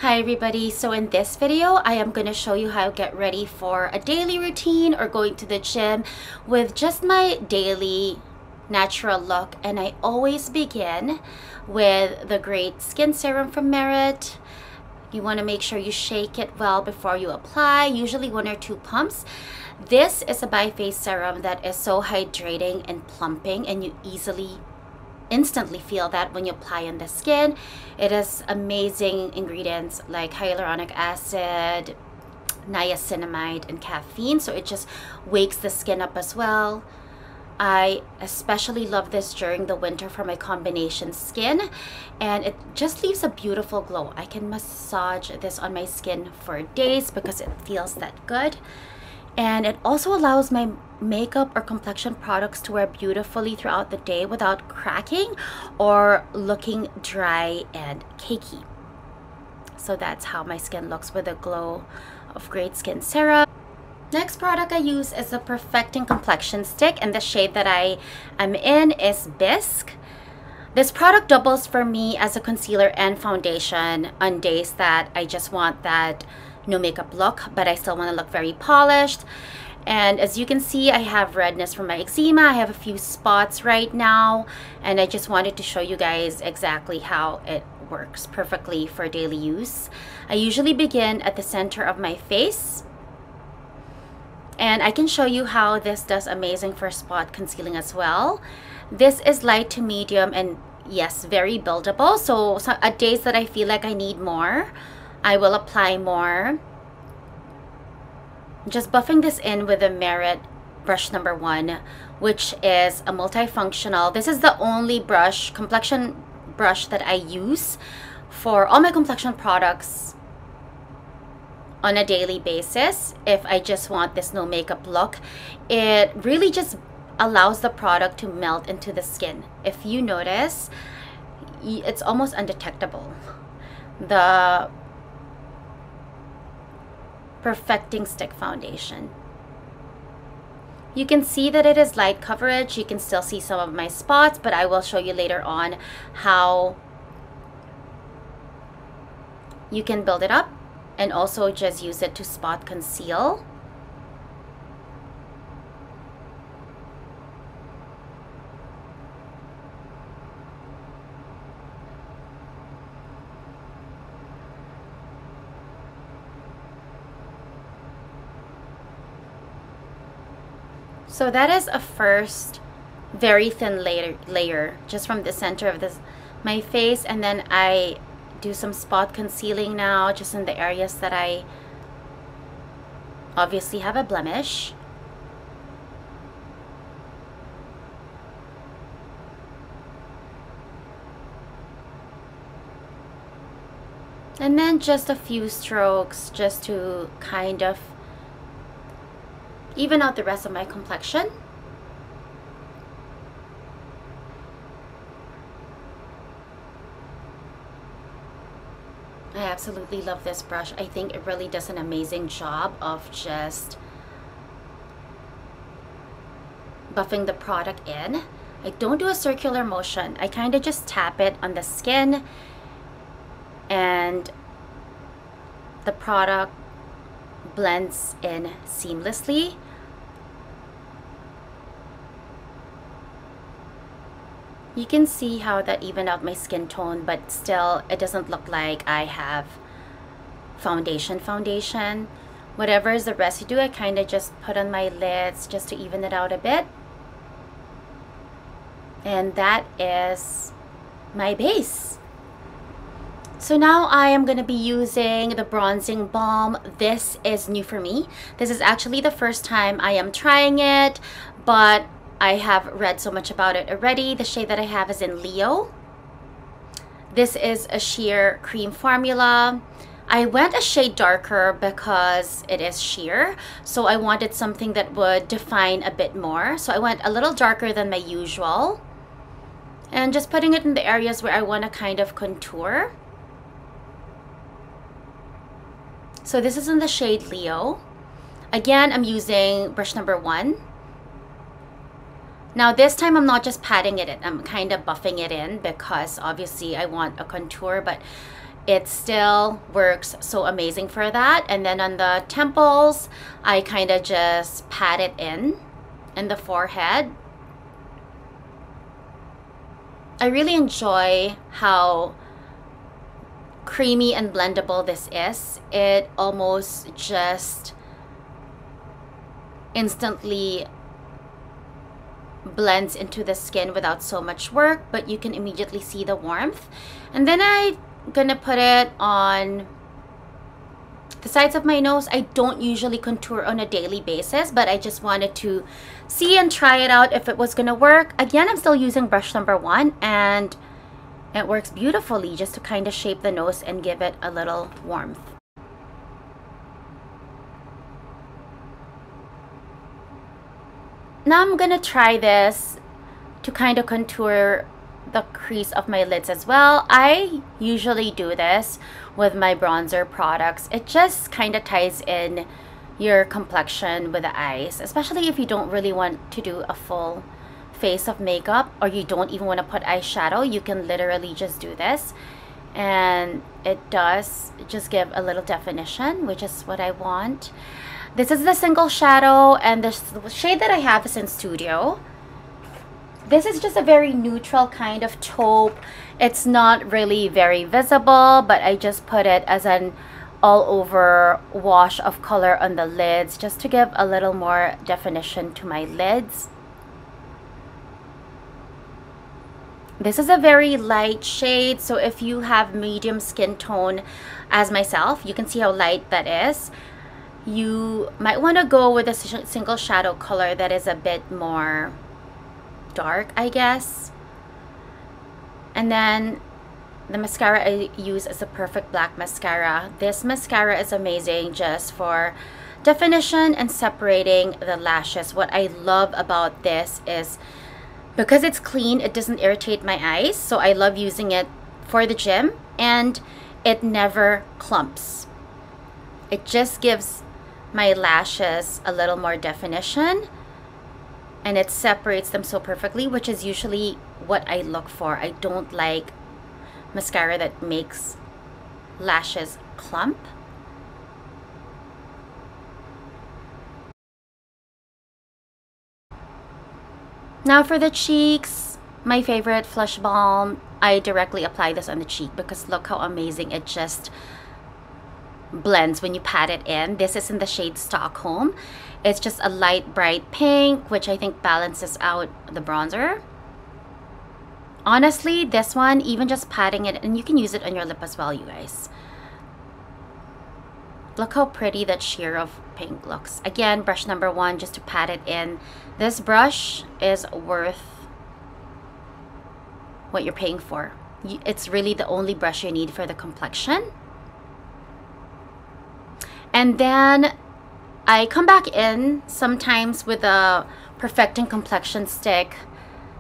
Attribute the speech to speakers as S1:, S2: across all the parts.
S1: Hi everybody, so in this video I am going to show you how to get ready for a daily routine or going to the gym with just my daily natural look. And I always begin with the Great Skin Serum from Merit. You want to make sure you shake it well before you apply, usually 1 or 2 pumps. This is a bi-phase serum that is so hydrating and plumping, and you instantly feel that when you apply on the skin. It has amazing ingredients like hyaluronic acid, niacinamide, and caffeine, so it just wakes the skin up as well. I especially love this during the winter for my combination skin, and it just leaves a beautiful glow. I can massage this on my skin for days because it feels that good. And it also allows my makeup or complexion products to wear beautifully throughout the day without cracking or looking dry and cakey. So that's how my skin looks with the glow of Great Skin Serum. Next product I use is the Perfecting Complexion Stick, and the shade that I am in is Bisque. This product doubles for me as a concealer and foundation on days that I just want that no makeup look, but I still want to look very polished. And as you can see, I have redness from my eczema. I have a few spots right now, and I just wanted to show you guys exactly how it works perfectly for daily use. I usually begin at the center of my face, and I can show you how this does amazing for spot concealing as well. This is light to medium and yes, very buildable. So at days that I feel like I need more, I will apply more. Just buffing this in with the Merit brush number 1, which is a multifunctional. This is the only complexion brush that I use for all my complexion products on a daily basis. If I just want this no makeup look, it really just allows the product to melt into the skin. If you notice, it's almost undetectable. The Perfecting Stick Foundation. You can see that it is light coverage. You can still see some of my spots, but I will show you later on how you can build it up and also just use it to spot conceal. So that is a first very thin layer just from the center of my face, and then I do some spot concealing now just in the areas that I obviously have a blemish. And then just a few strokes just to kind of even out the rest of my complexion. I absolutely love this brush. I think it really does an amazing job of just buffing the product in. I don't do a circular motion. I kind of just tap it on the skin, and the product blends in seamlessly. You can see how that evened out my skin tone, but still it doesn't look like I have foundation. Whatever is the residue, I kind of just put on my lids just to even it out a bit. And that is my base. So now I am going to be using the Bronzing Balm. This is new for me. This is actually the first time I am trying it, but I have read so much about it already. The shade that I have is in Leo. This is a sheer cream formula. I went a shade darker because it is sheer, so I wanted something that would define a bit more. So I went a little darker than my usual, and just putting it in the areas where I want to kind of contour. So this is in the shade Leo. Again, I'm using brush number 1. Now this time I'm not just patting it in, I'm kind of buffing it in because obviously I want a contour, but it still works so amazing for that. And then on the temples, I kind of just pat it in the forehead. I really enjoy how creamy and blendable this is. It almost just instantly blends into the skin without so much work, but you can immediately see the warmth. And then I'm gonna put it on the sides of my nose. I don't usually contour on a daily basis, but I just wanted to see and try it out if it was gonna work. Again, I'm still using brush number 1, and it works beautifully just to kind of shape the nose and give it a little warmth. Now I'm gonna try this to kind of contour the crease of my lids as well. I usually do this with my bronzer products. It just kind of ties in your complexion with the eyes, especially if you don't really want to do a full face of makeup, or you don't even want to put eyeshadow. You can literally just do this, and it does just give a little definition, which is what I want. This is the single shadow, and the shade that I have is in Studio. This is just a very neutral kind of taupe. It's not really very visible, but I just put it as an all over wash of color on the lids just to give a little more definition to my lids. This is a very light shade, so if you have medium skin tone as myself, you can see how light that is. You might want to go with a single shadow color that is a bit more dark, I guess. And then the mascara I use is a Perfect Black mascara. This mascara is amazing just for definition and separating the lashes. What I love about this is because it's clean, it doesn't irritate my eyes, so I love using it for the gym, and it never clumps. It just gives my lashes a little more definition, and it separates them so perfectly, which is usually what I look for. I don't like mascara that makes lashes clump. Now for the cheeks, my favorite Flush Balm. I directly apply this on the cheek because look how amazing it just blends when you pat it in. This is in the shade Stockholm. It's just a light bright pink, which I think balances out the bronzer. Honestly, this one, even just patting it, and you can use it on your lip as well, you guys. Look how pretty that sheer of pink looks. Again, brush number 1 just to pat it in. This brush is worth what you're paying for. It's really the only brush you need for the complexion. And then I come back in sometimes with a Perfecting Complexion Stick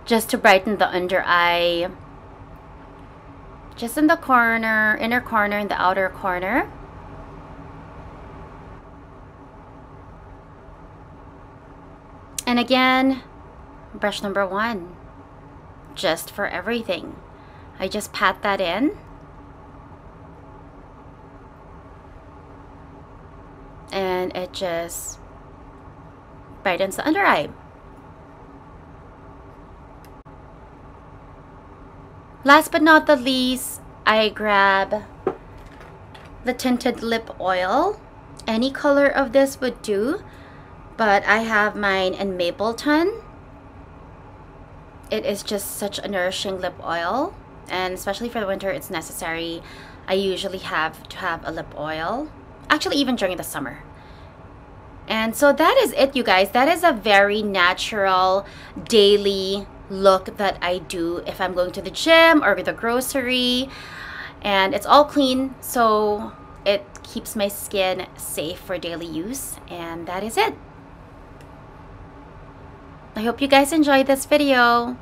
S1: just to brighten the under eye. Just in the corner, inner corner, and the outer corner. And again, brush number 1, just for everything. I just pat that in. And it just brightens the under eye. Last but not the least, I grab the tinted lip oil. Any color of this would do, but I have mine in Mapleton. It is just such a nourishing lip oil, and especially for the winter, it's necessary. I usually have to have a lip oil, actually even during the summer. And so that is it, you guys. That is a very natural daily look that I do if I'm going to the gym or the grocery, and it's all clean, so it keeps my skin safe for daily use. And that is it. I hope you guys enjoyed this video.